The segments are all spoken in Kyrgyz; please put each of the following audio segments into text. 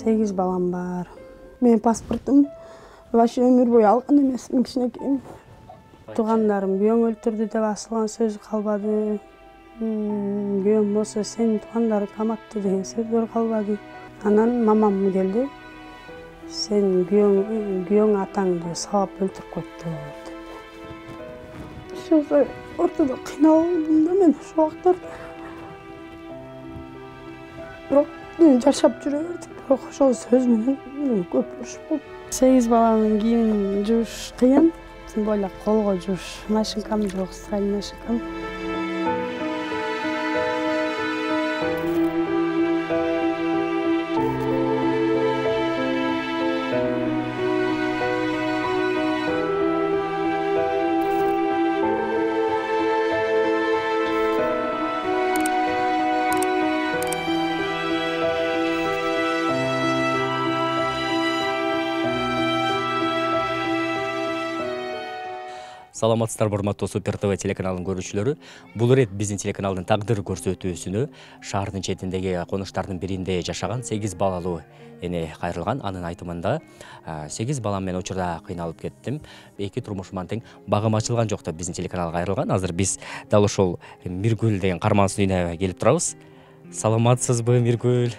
8 балам бар. Мен паспортум вообще өмүр бою алган эмес. Мен кичинекейим. Туугандарым күйөөң өлтүрдү деп асылган сөз калбады. Күйөөң болсо сенин туугандарың каматты деген сөздөр калбады. Анан мамам келди. Сен күйөөң атаңды сабап өлтүрүп койту деп. Ошо ортодо кыйналдым да мен ошол убактарда. Бирок жашап жүрө бердик. Бирок ошол сөз менен көп уруш болду. 8 баланын кийимин жууш кыйын. Тем более колго жууш. Машинкам жок, стиральный машинкам. Саламатсыздарбы, урматтуу Супер ТВ телеканалынын көрүүчүлөрү. Бул ирет биздин телеканалдын тагдыр көрсөтүүсүнө шаардын четиндеги конуштардын биринде жашаган 8 балалуу эне кайрылган. Анын айтымында 8 балам мен учурда кыйналып кеттим. Эки турмушуман тең багым ачылган жок деп биздин телеканалга кайрылган. Азыр биз дал ошол Миргүл деген карманыбыздын үйүнө келип турабыз. Саламатсызбы, Миргүл?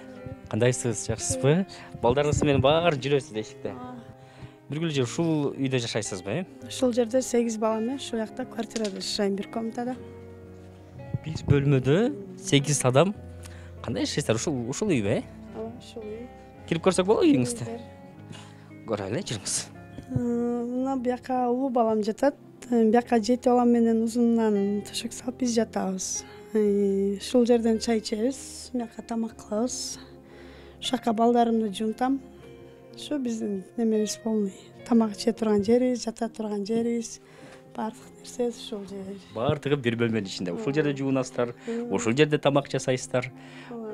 Кандайсыз, жакшысызбы? Балдарыңыз менен баары жүрөсүз эшикте. Миргүл же ушул үйдө жашайсызбы? Ушул жерде 8 балам менен ушул жакта квартирада жашайм, бир комнатада. Бир бөлмөдө 8 адам. Кандай жашайсыздар? Ушул үйбү? Ушул үй. Кирип көрсөк болобу үйүңүздө? Көрөлү, жүрүңүз. Мына бияка улуу балам жатат. Бияка жети балам менен узунунан төшөк салып биз жатабыз. Ушул жерден чай ичебиз, бияка тамак кылабыз. Ушака балдарымды жуунтам. Şu bizim nememiz полный. Тамак içe турган жерибиз, жата турган жерибиз, баардык нерсебиз ушул жер. Баардыгы бир бөлмөнүн ичинде. Ушул жерде жуунасыздар, ушул жерде тамак жасайсыздар.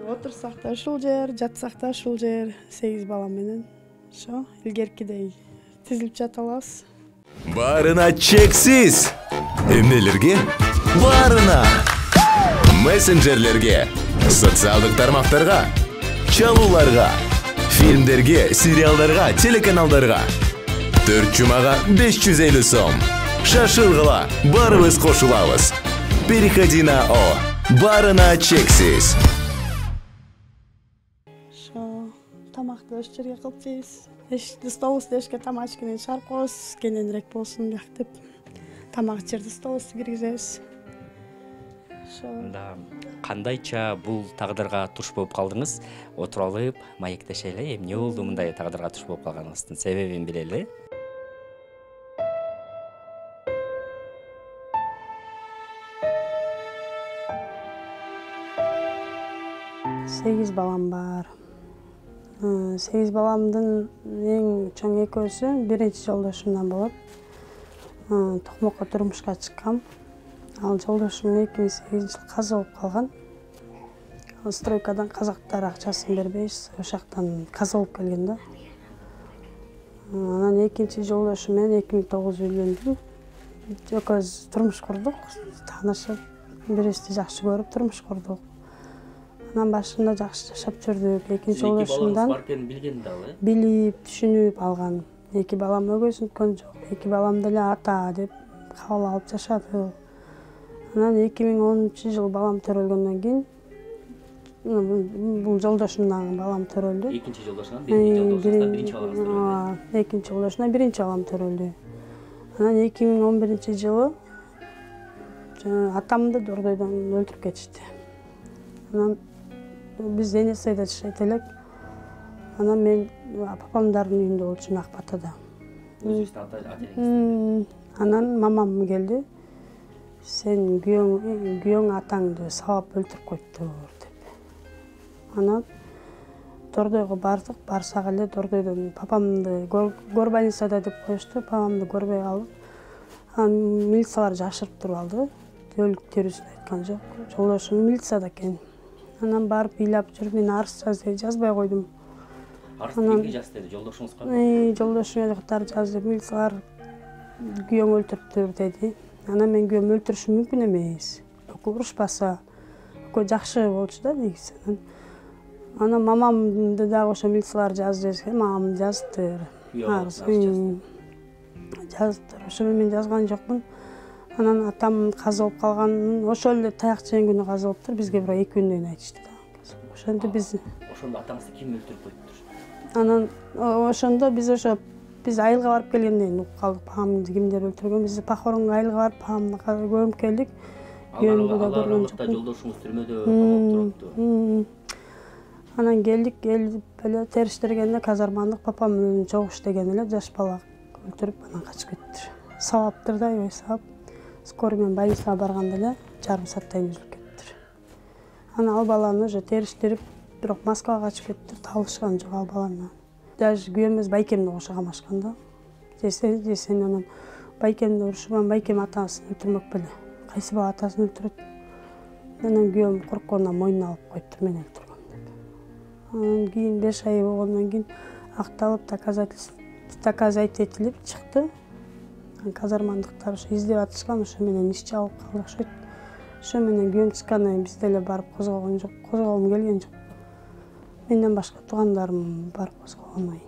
Отурсак да ушул жер, жатсак да ушул жер, 8 балам менен. Ошо илгеркидей тизилип жата алабыз. Барына чексиз. Эмнелерге? Барына. Мессенджерлерге, социалдык тармактарга, чалууларга, фильмдерге, сериалдарга, телеканалдарга. 4 жумага 550 сом. Шашылгыла, барыбыз кошулабыз. Переходи на О. Барына чексиз. Ошо тамакты ош жерге кылып жейбиз. Эшикти столубузду эшикке тамак ичкенен чыгарып коебуз, кененирээк болсун бияк деп. Тамак ичерди столубузду киргизебиз. Да, кандайча бул тагдырга туш болуп калдыңыз? Отуруп, маектешели, эмне болду мындай тагдырга туш болуп калганыңыздын себебин билели? 8 балам бар. 8 баламдын эң чоң экөөсү биринчи жолдошумдан болот. Токмокко турмушка чыккам. Ал жолдошум 2008 жыл каза болуп калган. Стройкадан казактар акчасын бербей, ошактан каза болуп келген да. Анан экинчи жолдошум менен 2009 үйлөндүм. Экөөбүз турмуш курдук, таанышып, бирибизди жакшы көрүп турмуш курдук. Анан башында жакшы жашап жүрдүк. Экинчи жолдошумдан билип, түшүнүп алган. 2 балам өгөз өткөн жок. 2 балам деле ата деп кабыл алып жашадык. Анан 2010 жыл балам төрөлгөндөн кийин бул жолдошумдан балам төрөлдү. Экинчи жолдошунан биринчи балаңыз. Экинчи жолдошунан биринчи балам төрөлдү. Анан 2011 жылы атамды дордойдон өлтүрүп кетишти. Анан биз Енисейде жашайт элек. Анан мен папамдардын үйүндө болчумун Акбатада. Анан мамам келди. Сен күйөөң атаңды сабап өлтүрүп койту деп. Анан Дордойго бардык, барсак эле Дордойдон папамды горбольницада деп коюшту. Папамды көрбөй калдык. Анан милициялар жашырып туруп алды. Өлүк терүүсүн айткан жок. Жолдошум милицияда экен. Анан барып ыйлап жүрүп мен арыз жазбай койдум. Арыз кимге жаз деди? Жолдошуңузга? Жолдошуңа катар жаз деп милициялар күйөөң өлтүрүптүр деди. Анан мен күйөөм өлтүрүшүм мүмкүн эмес. Экөө урушпаса, экөө жакшы болчу да негизи. Ана мамамды дагы ошо милициялар жазды экен, мамамды жазды. Жаздыр. Ошо мен жазган жокмун. Анан атам каза болуп калганын, ошол эле таяк жеген күнү каза болуптур. Бизге бирок 2 күндөн кийин айтышты да. Ошондо биз ошондо атаңызды ким өлтүрүп коюптур? Анан ошондо биз айылга барып келгенден угуп калдык. Папамды кимдер өлтүргөн. Биз похоронго айылга барып папамды көрүп келдик. Күйөөмдү да көргөн жокмун. Жолдошуңуз түрмөдө камалып турупту. Анан келип эле териштиргенде казармандык папам өзүн чогуш иштеген эле жаш бала өлтүрүп анан качып кетиптир. Сабаптыр да, аябай сабап. Скорый менен больницага барганда эле жарым сааттан үзүлүп кетиптир. Анан ал баланы уже териштирип, бирок Москвага качып кетиптир. Табылышкан жок ал баланы. Даже күйөөмүз байкемди кошо камашкан да. Жесен анан байкемди урушуп, байкем атасын өлтүрмөк беле. Кайсы бала атасын өлтүрөт? Анан күйөөм корккондон мойнуна алып коюптур, мен өлтүргөн деп. Анан кийин 5 ай болгондон кийин акталып, доказать этилип чыкты. Казармандыктар ошо издеп атышкан, ошо менен иш жабылып калды окшойт. Ошо менен күйөөм чыккандан кийин биз деле барып козгогон жок, козгогом келген жок. Менден башка туугандарым барып козгогон.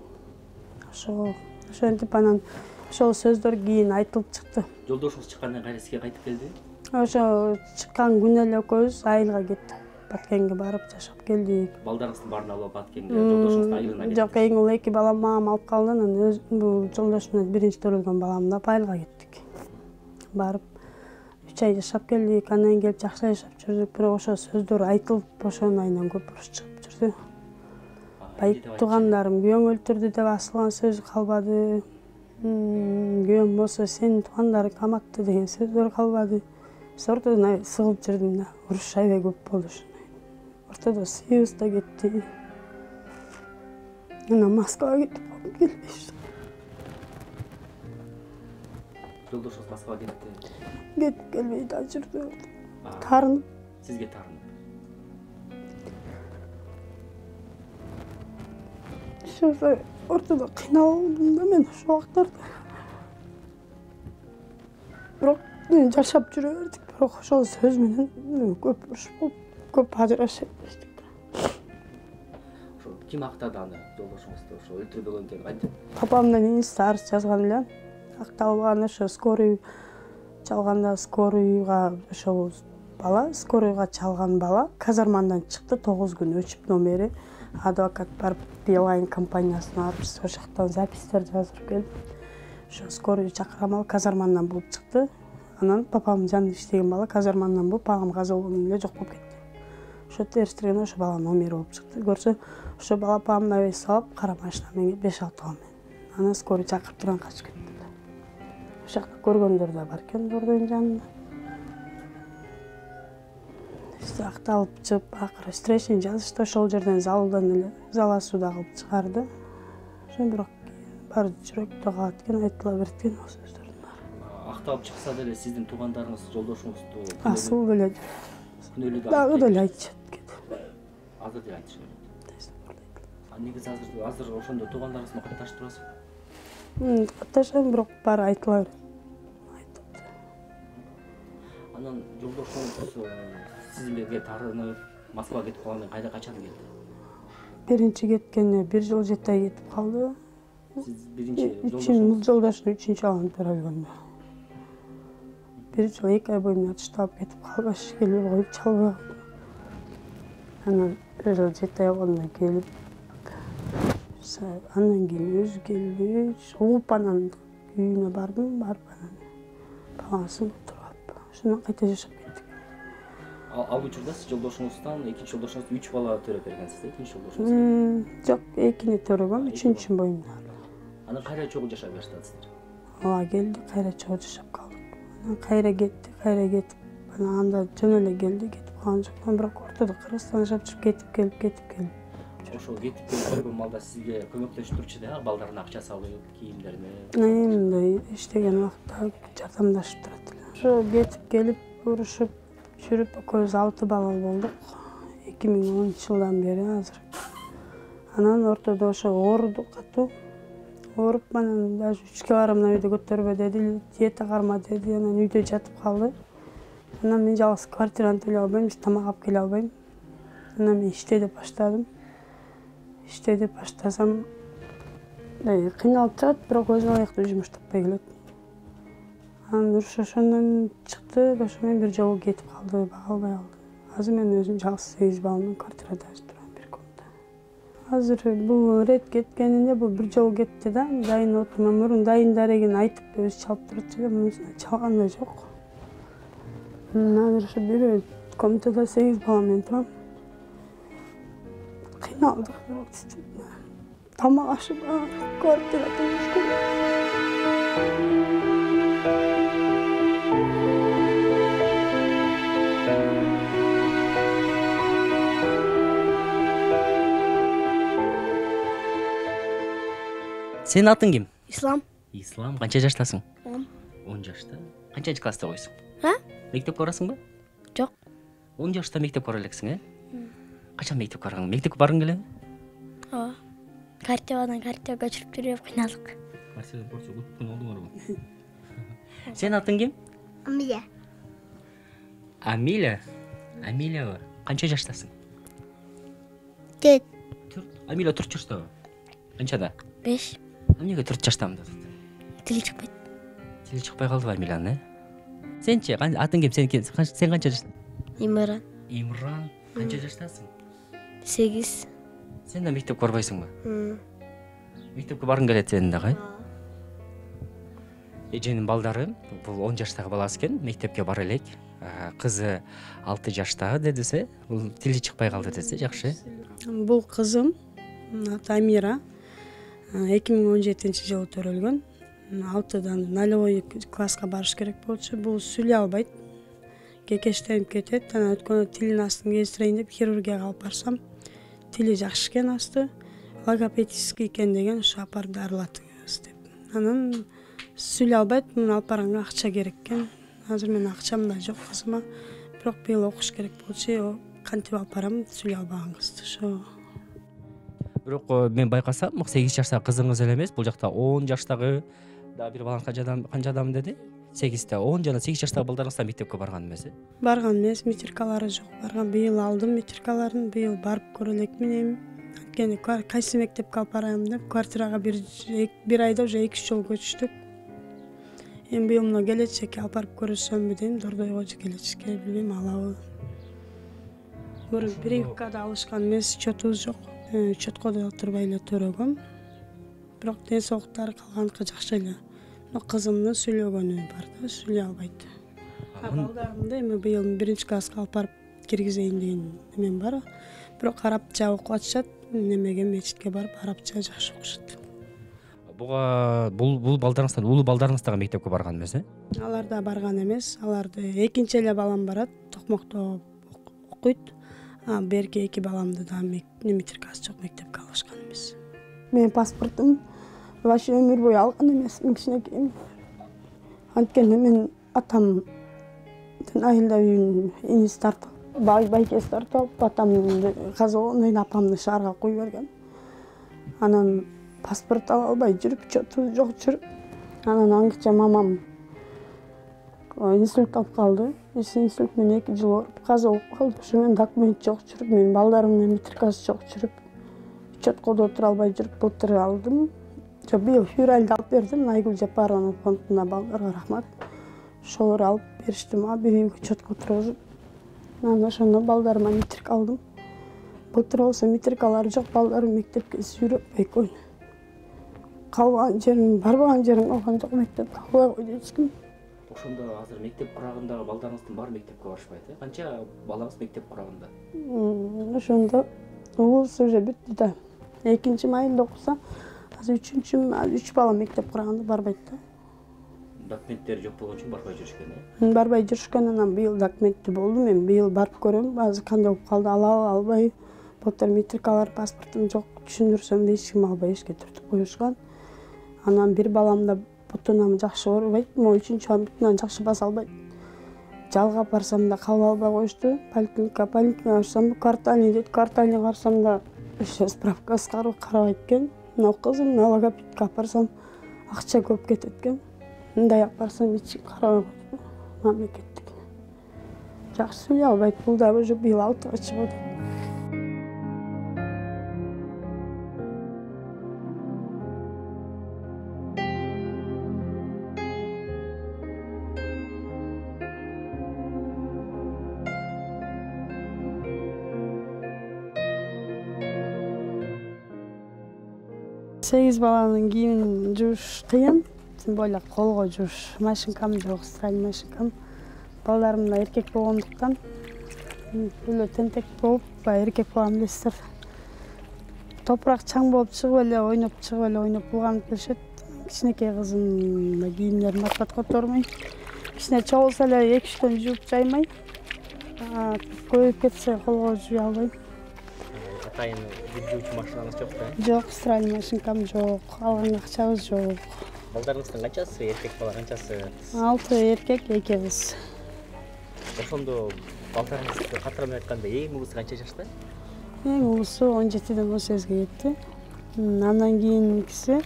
Ошентип анан ошол сөздөр кийин айтылып чыкты. Жолдошуңуз чыккандан кайра сизге кайтып келди? Ошо чыккан күнү эле экөөбүз айылга кеттик. Баткенге барып жашап келдик. Балдарыңыздын баарын алып Баткенге, жолдошуңуздун айылына кеттик. Жок, эң улуу 2 балам мамам алып калды, анан бул жолдош менен биринчи төрөлгөн баламды алып айылга кеттик. Барып 3 ай жашап келдик, андан келип жакшы жашап жүрдүк, бирок ошо сөздөр айтылып, ошонун айынан көп уруш чыгып жүрдү. Туугандарым күйөөң өлтүрдү деп асылган сөз калбады. Күйөөм болсо сенин туугандарың каматты деген сөздөр калбады. Биз ортодон сыгылып жүрдүм да, уруш аябай көп болду ошондой. Ортодо сүйүүбүз да кетти. Анан Москвага кетип келбейбиз. Жолдошуңуз Москвага кетти. Кетип келбей да жүрдү. Тарынып. Сизге тарынып. Ошо ортодо кыйналдым да мен ошол убактарда. Бирок жашап жүрө бердик, бирок ошол сөз менен көп уруш болуп, көп ажырашып эчтик. Ошо ким актады аны, жолдошуңузду ошо өлтүрбөгөн кантип? Папамдын иниси арыз жазган эле. Акталган ошо скорый чалганда скорыйга ошол бала, скорыйга чалган бала казармандан чыкты 9 күн өчүп номери. Адвокат барып Билайн компаниясына барып ошол жактан запистер жаздырып келип, ошо скорый чакырамал казармандан болуп чыкты. Анан папамдын жанында иштеген бала казармандан болуп, папам каза болгондон эле жок болуп кетти. Ошо териштиргенде ошо баланын номери болуп чыкты. Көрсө, ошо бала папамды аябай сабап, кара машина менен 5-6 балмен. Анан скорый чакырып турган качып кетти. Ошол жакта көргөндөр да бар экен Дордойдун жанында. Бизди акталып чыгып, акыры встречный жазышты, ошол жерден залдан эле заласуда кылып чыгарды. Ошо бирок баары жүрөктө калат экен, айтыла берет экен ал сөздөрдүн баары. Акталып чыкса деле сиздин туугандарыңыз жолдошуңузду асыл деле күнөөлүү дагы деле айтышат экен. Азыр деле айтышат. Негизи азыр ошондо туугандарыңыз менен катташып турасызбы? Катташам, бирок баары айтыла берет. Анан жолдошуңуз сизге тарынып Москвага кетип калгандан кайда качан келди? Биринчи кеткенине 1 жыл 7 ай кетип калды. Сиз биринчи жолдошун 3-чү баланы төрөлгөндө. 1 жыл 2 ай боюнча тыштап кетип калбаш келип коюп чалбаган. Анан 1 жыл 7 ай болгондон келип, андан кийин өзү келди, угуп анан үйүнө бардым, барып анан баласын турап, ошондон кайта жашап кеттик. Ал учурда сиз жолдошуңуздан экинчи жолдошуңузга 3 бала төрөп бергенсиз, экинчи жолдошуңузга? Жок, 2-ни төрөгөм, 3-чүн боюнда. Анан кайра чогуу жашап баштадыңыздар? Ооба, келди, кайра чогуу жашап калдык. Анан кайра кетти, кетип, анан анда жөн эле келди, кетип калган жок. Бирок ортодо Кыргызстанда жашап жүрүп кетип келип. Ошо кетип келген малда сизге көмөктөшүп турчу да, балдардын акча салып, кийимдерине. Мындай иштеген убакта жардамдашып турат эле. Ошо кетип келип, урушуп жүрүп, экөөбүз 6 бала болдук. 2010-жылдан бери азыр. Анан ортодо ошо оорудук катуу. Ооруп, анан даже 3 килограммдан үйдө көтөрбө деди, диета карма деди, анан үйдө жатып калды. Анан мен жалгыз квартираны төлөй албайм, тамак алып келе албайм. Анан мен иште деп баштадым. иште деп баштасам кыйналып чыгат, бирок өзүнө ылайыктуу жумуш таппай келет. Анан уруш ошондон чыкты, ошо менен бир жолу кетип калды, бага албай калды. Азыр мен өзүм жалгыз 8 баламдын квартирада турам, бир комнатада. Азыр бул рет кеткенинде бул бир жолу кетти да, дайын отурман мурун дайын дарегин айтып өзү чалып турчу эле, мунусун чалган да жок. Азыр ошо бир комнатада 8 бала менен турам. Кыйналдык, тамак ашып, квартирада жүргүм. Сенин атың ким? Ислам. Ислам, канча жаштасың? 10. 10 жашта. Канчанчы класста окуйсуң? А? Мектепке барасыңбы? Жок. 10 жашта мектепке бара элексиң, Качан мектепке баргың? Мектепке баргың келеби? Ооба. Картебадан картега көчүрүп жүрүп кыйналдык. Картебадан борчу күн олдуңарбы? Сенин атың ким? Амилия. Амиля. Амилябы? Канча жаштасың? 4. 4. Амиля 4 жаштабы? Канчада? 5. Эмнеге 4 жаштамын деп? Тили чыкпайт. Тили чыкпай калдыбы Амилянын, Сенчи, атың ким? Сен канча жаштасың? Имран. Имран. Канча жаштасың? 8. Сен да мектепке барбайсыңбы? Мектепке баргың келет сенин дагы? Эженин балдары, бул 10 жаштагы баласы экен, мектепке бара элек. Кызы 6 жашта дедисе, бул тили чыкпай калды десе, жакшы. Бул кызым, аты Амира. 2017-жылы төрөлгөн. 6-дан 0 класска барыш керек болчу. Бул сүйлөй албайт. Кекештенип кетет. Анан өткөндө тилин астын кездирейин деп хирургияга алып барсам, тили жакшы экен асты. Логопедический экен деген, ошо апарып дарылатыңыз деп. Анан сүйлөй албайт, муну алып барганга акча керек экен. Азыр мен акчам да жок кызыма. Бирок быйыл окуш керек болчу, кантип алып барам сүйлөй албаган кызды. Ошо. Бирок мен байкасам, 8 жаштагы кызыңыз эле эмес, бул жакта 10 жаштагы да бир балаң канча адам деди? 8 10 жана 8 жаштагы балдарыңыз да мектепке барган эмес? Барган эмес, метрикалары жок. Барган быйыл алдым метрикаларын, быйыл барып көрө элекмин. Анткени кайсы мектепке алып барайын деп квартирага бир айда уже 2 жолу көчүштүк. Эми быйыл мына келечекке алып барып көрөсөмбү дейм, Дордойго же келечекке билбейм, алабы. Мурун прививкада алышкан эмес, счетубуз жок. Счетко да турбай эле төрөгөм. Бирок ден соолуктары калганкы жакшы эле. Кызымдын сүйлөгөнү бар да, сүйлөй албайт. Балдарымды эми быйыл 1-класска алып барып киргизейин деген эмем бар. Бирок арабча окуп атышат, немеге мечитке барып арабча жакшы окушат. Бул балдарыңыздан улуу балдарыңыз дагы мектепке барган эмес? Алар да барган эмес. Аларды экинчи эле балам барат, Токмокто окуйт. Берки 2 баламды да метрикасы жок, мектепке алышкан эмес. Менин паспортум вообще өмүр бою алган эмесмин, кичинекейим. Анткени мен атамдын айылда үйүн иниси тартып, байкеси тартып, атамды казоонойн апамды шаарга куюп берген. Анан паспорт ала албай жүрүп, чотубуз жок жүрүп, анан аңгыча мамам инсульт алып калды. Инсульт менен 2 жыл ооруп, каза болуп калды. Ошо менен документ жок жүрүп, менин балдарымдын метрикасы жок жүрүп, чоткодо отура албай жүрүп, былтыр алдым. Быйыл февралда алып бердим, Айгүл Жапаровна фондуна, балдарга рахмат. Ошолор алып беришти мага, бир үйгө чотко отургузуп. Анан ошондо балдарыма метрик алдым. Былтыр болсо метрикалары жок, балдарым мектепке сүйрөп экөө. Калган жерим, барбаган жерим калган жок, мектепке албай койду эч ким. Ошондо азыр мектеп курагындагы балдарыңыздын баары мектепке барышпайт, Канча балаңыз мектеп курагында? Ошондо улуусу уже бүттү да. 2-майында окуса, азыр 3 бала мектеп кураганда барбайт да. Документтери жок болгон үчүн барбай жүрүшкөн, Барбай жүрүшкөн, анан быйыл документи болду. Мен быйыл барып көрөм, азыр кандай болуп калды, албай. Былтыр метрикалар, паспортум жок, түшүндүрсөм да эч ким албай, эшикке түртүп коюшкан. Анан бир баламда бутунам жакшы оорубайт, могу 3-балам бутунан жакшы баса албайт. Жалга барсам да кабыл албай коюшту. Поликлиникага барсам, квартальный дейт, квартальный барсам да ошо справкасы карабайт экен. Мына кызым логопедке алып барсам, акча көп кетет экен. Мындай алып барсам эч ким карабай коет. Мамлекеттик. Жакшы сүйлөй албайт, бул да уже быйыл 6-га чыгып. 8 баланын кийимин жууш кыйын, тем более колго жууш. Машинкам жок, стиральный машинкам. Балдарым да эркек болгондуктан эле тентек болуп, эркек балам билесиздер. Топурак чаң болуп чыгып эле ойноп булганып келишет. Кичинекей кызым кийимдерин бат котормой. Кичине чогулса эле 2-3 күн жууп жаймай. Көйүп кетсе колго жууй албайм. Атайын бир жуучу машинаңыз жок да? Жок, стиральный машинкам жок, алганга акчабыз жок. Балдарыңыздын канчасы, эркек бала канчасы? 6 эркек, 2 кыз. Ошондо балдарыңызды катырып айтканда эң угусу канча жашта? Эң угусу 17-ден 18-ге кетти. Андан кийинкиси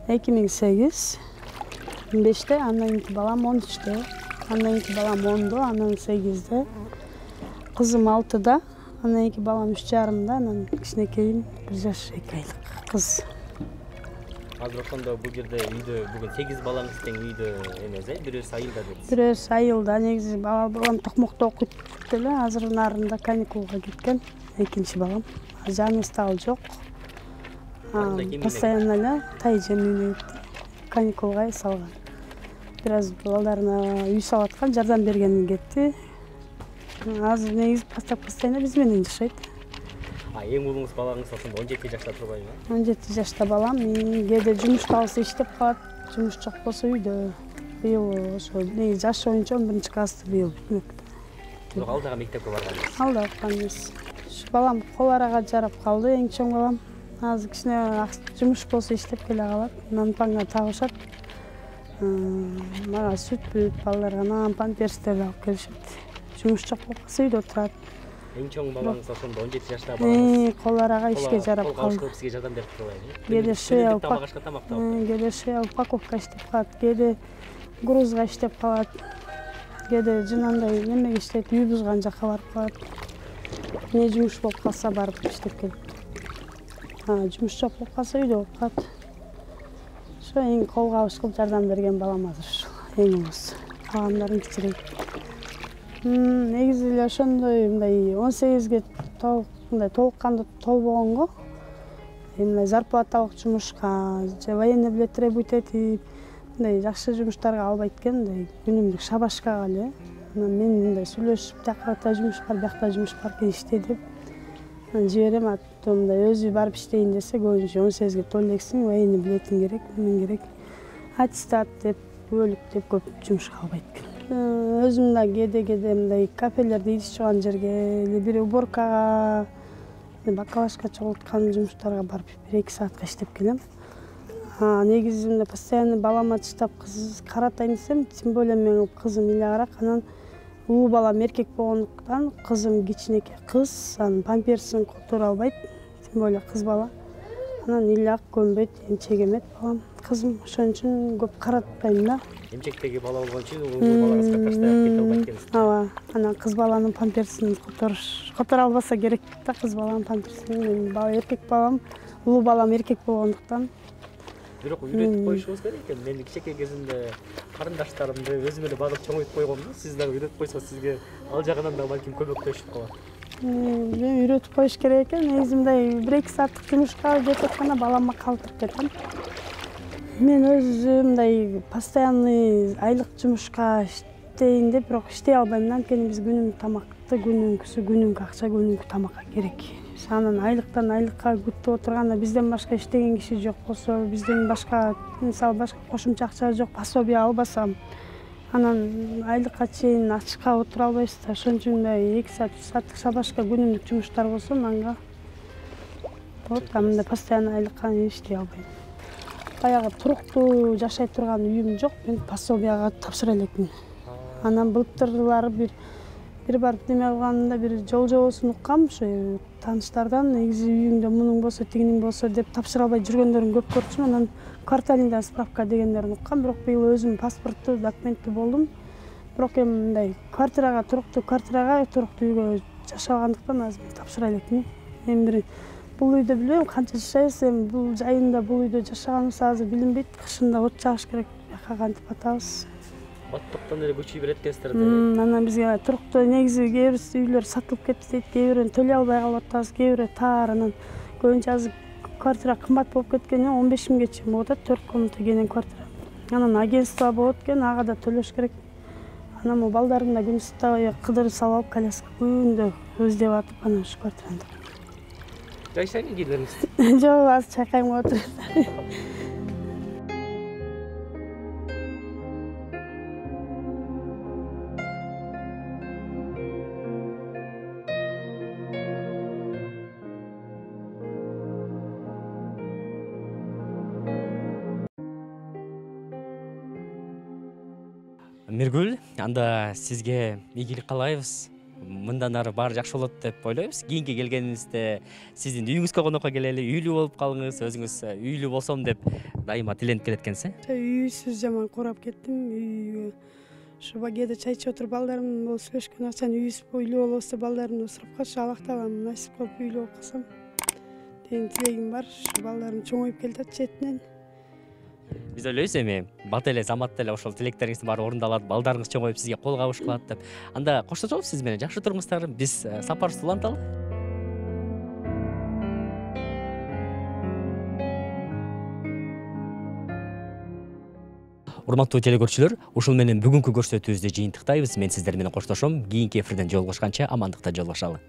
2008, 5-те, андан кийинки балам 13-те, андан кийинки балам 10-да, андан 8-де. Кызым 6-да, андан кийинки балам 3,5-да, анан кичинекейим 1 жаш 2 айлык кыз. Азыр ошондо бул жерде үйдө бүгүн 8 балаңыз тең үйдө эмес, бирөөсү айылда дедиз. Бирөөсү айылда, негизи балам Токмокто окуйт эле, азыр нарында каникулга кеткен. Экинчи балам. Жаныбыз дагы жок. Постоянно эле тайжемине каникулга салган. Бир аз балдарына үй салып аткан, жардам бергенин кетти. Азыр негизи постоянно биз менен жашайт. Эң улуңуз балаңыз ошондо 17 жашта турбайбы? 17 жашта балам, кээде жумуш калса иштеп калат, жумуш жок болсо үйдө. Быйыл ошо негизи жаш боюнча 11 класста быйыл бүтмөктө. Бирок ал дагы мектепке барганбыз. Ал да барган эмес. Балам кол арага жарап калды, эң чоң балам. Азыр кичине жумуш болсо иштеп келе калат, нампанга тагышат. Мага сүт бүйүп, балдарга нан, памперстер алып келишет. Жумуш жок болсо үйдө турат. Эң чоң балаңыз ошондо 17 жашта балаңыз. Кол арага ишке жарап калды. Кол сизге жардам берип турбайбы? Кээде шея тамак упаковка иштеп калат, кээде грузга иштеп калат. Кээде жынандай немеге иштейт, үй бузган жакка барып калат. Не жумуш болуп калса барып иштеп келип. Жумуш жок болуп калса үйдө болуп калат. Ошо эң колго абыш кылып жардам берген балам азыр ушул. Эң угуз. Калгандарын кичирейт. Негизи эле ошондой мындай 18ге толукканды толбогонго мындай зарплаталык жумушка же военный билет требует этип мындай жакшы жумуштарга албайт экен, мындай күнүмдүк шабашкага эле. Мен мындай сүйлөшүп, жакта жумуш бар, биякта жумуш бар, иште деп жиберем. Мындай өзү барып иштейин десе, көбүнчө 18ге толексиң, военный билетиң керек, мен керек. Аттестат деп, бөлүк деп көп жумушка албайт экен. Өзүм да кээде мындай кафелерде идиш жуган жерге, бир уборкага, бакалашка чогулткан жумуштарга барып 1-2 саатка иштеп келем. Негизи мындай постоянно балама чыдап кыз каратайын десем, тем более менин кызым эле карак, анан улуу балам эркек болгондуктан кызым кичинекей кыз, анын памперсин которо албайт, тем более кыз бала. Анан эле ак көнбөйт, эмчек эмет балам. Кызым ошон үчүн көп каратпайм да. Эмчектеги бала болгон үчүн улуу балаңызга постоянно кете албайт экенсиз. Ооба, анан кыз баланын памперсин которо албаса керек да, кыз баланын памперсин. Менин эркек балам, улуу балам эркек болгондуктан. Бирок үйрөтүп коюшубуз керек экен. Мен кичинекей кезимде карындаштарымды өзүм эле багып чоңойтуп койгом да. Сиз дагы үйрөтүп койсо сизге ал жагынан да балким көмөктөшүп калат. Мен үйрөтүп коюш керек экен. Негизи мындай 1-2 сааттык жумушка кетип атканда балама калтырып кетем. Мен өзүм мындай постоянный айлык жумушка иштейин деп, бирок иштей албайм да. Анткени биз күнүмдүк тамакты, күнүмдүк акча, күнүмдүк тамакка керек. Анан айлыктан айлыкка күтүп отурганда бизден башка иштеген киши жок болсо, бизден башка, мисалы башка кошумча акча жок, пособие албасам, анан айлыкка чейин ачыкка отура албайбыз да. Ошон үчүн мындай 2 саат, 3 сааттык шабашка күнүмдүк жумуштар болсо, манга болот. Мындай постоянно айлыкка иштей албайм. Баягы туруктуу жашай турган үйүм жок, мен пособияга тапшыра элекмин. Анан былтырлары бир барып неме кылганда бир жол жобосун уккам, ошо тааныштардан, негизи үйүңдө мунуң болсо, тигиниң болсо деп тапшыра албай жүргөндөрүн көп көрчүмүн. Анан квартальный справка дегендерин уккам, бирок быйыл өзүм паспорттуу, документтүү болдум. Бирок эми мындай туруктуу үйгө жашагандыктан азыр тапшыра элекмин. Эми бир бул үйдө билбейм канча жашайбыз, эми бул жайында бул үйдө жашаганыбыз азыр билинбейт. Кышында от жагыш керек, бияка кантип атабыз. Баттыктан эле көчүй берет экенсиздер. Анан бизге туруктуу негизи кээ бир үйлөр сатылып кетти дейт, кээ бирин төлөй албай калып атабыз, кээ бири таар. Анан көбүнчө азыр квартира кымбат болуп кеткенинен 15 миңге чейин болуп атат, 4 комната кенен квартира. Анан агентство болот экен, ага да төлөш керек. Анан могу балдарым да күн ысыкта кыдырып салып алып, коляска күндө издеп атып, анан ушу квартираны. Жайсаңбы кийлериңиз? Жок, азыр чайкайм отуруп. Миргүл, анда сизге ийгилик каалайбыз. Мындан ары баары жакшы болот деп ойлойбуз. Кийинки келгениңизде сиздин үйүңүзгө конокко келели, үйлүү болуп калыңыз, өзүңүз үйлүү болсом деп дайыма тиленип келет экенсиз. Үйсүз жаман курап кеттим. Үйгө ушу багеде чай ичип отуруп балдарым болуп сүйлөшкөн акчаны үйлүү болобуз деп балдарымды сурап калчу. Аллахтан насип кылып үйлүү болуп калсам деген тилегим бар. Ушу балдарым чоңоюп келатат четинен. Биз ойлойбуз эми бат эле замат эле ошол тилектериңиздин баары орундалат, балдарыңыз чоңоюп сизге кол кабыш кылат деп. Анда коштошобуз сиз менен. Жакшы туруңуздар. Биз сапарыбызды уланталы. Урматтуу телекөрүүчүлөр, ушул менен бүгүнкү көрсөтүүбүздү жыйынтыктайбыз. Мен сиздер менен коштошом. Кийинки эфирден жолугушканча амандыкта жолугушалы.